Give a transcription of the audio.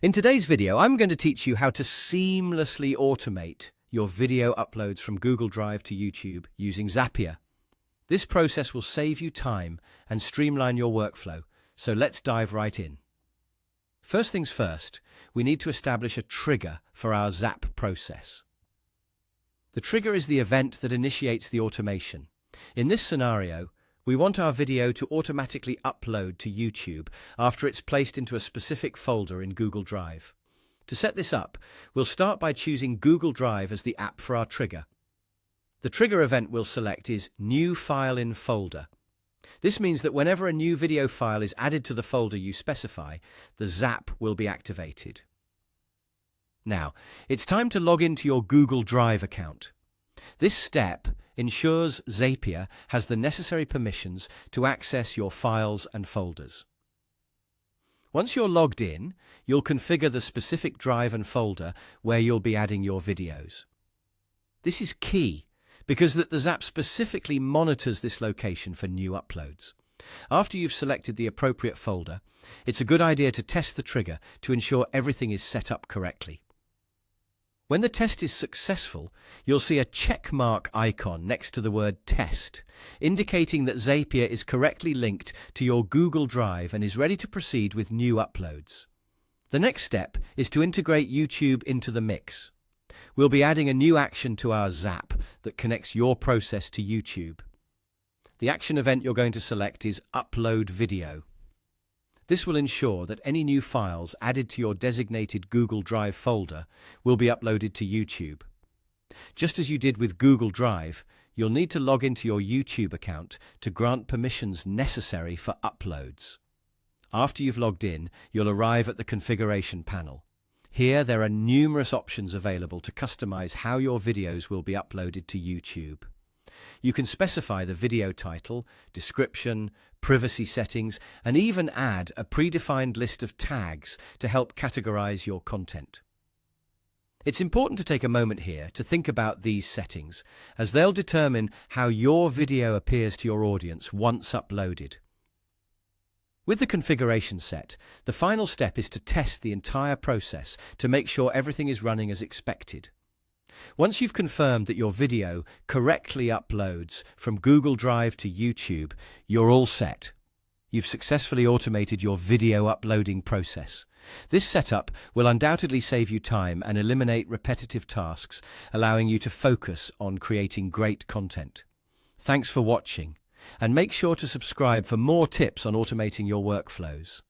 In today's video, I'm going to teach you how to seamlessly automate your video uploads from Google Drive to YouTube using Zapier. This process will save you time and streamline your workflow, so let's dive right in. First things first, we need to establish a trigger for our Zap process. The trigger is the event that initiates the automation. In this scenario, we want our video to automatically upload to YouTube after it's placed into a specific folder in Google Drive. To set this up, we'll start by choosing Google Drive as the app for our trigger. The trigger event we'll select is New File in Folder. This means that whenever a new video file is added to the folder you specify, the Zap will be activated. Now, it's time to log into your Google Drive account. This step ensures Zapier has the necessary permissions to access your files and folders. Once you're logged in, you'll configure the specific drive and folder where you'll be adding your videos. This is key because the Zap specifically monitors this location for new uploads. After you've selected the appropriate folder, it's a good idea to test the trigger to ensure everything is set up correctly. When the test is successful, you'll see a check mark icon next to the word test, indicating that Zapier is correctly linked to your Google Drive and is ready to proceed with new uploads. The next step is to integrate YouTube into the mix. We'll be adding a new action to our Zap that connects your process to YouTube. The action event you're going to select is Upload Video. This will ensure that any new files added to your designated Google Drive folder will be uploaded to YouTube. Just as you did with Google Drive, you'll need to log into your YouTube account to grant permissions necessary for uploads. After you've logged in, you'll arrive at the configuration panel. Here, there are numerous options available to customize how your videos will be uploaded to YouTube. You can specify the video title, description, privacy settings, and even add a predefined list of tags to help categorize your content. It's important to take a moment here to think about these settings, as they'll determine how your video appears to your audience once uploaded. With the configuration set, the final step is to test the entire process to make sure everything is running as expected. Once you've confirmed that your video correctly uploads from Google Drive to YouTube, you're all set. You've successfully automated your video uploading process. This setup will undoubtedly save you time and eliminate repetitive tasks, allowing you to focus on creating great content. Thanks for watching, and make sure to subscribe for more tips on automating your workflows.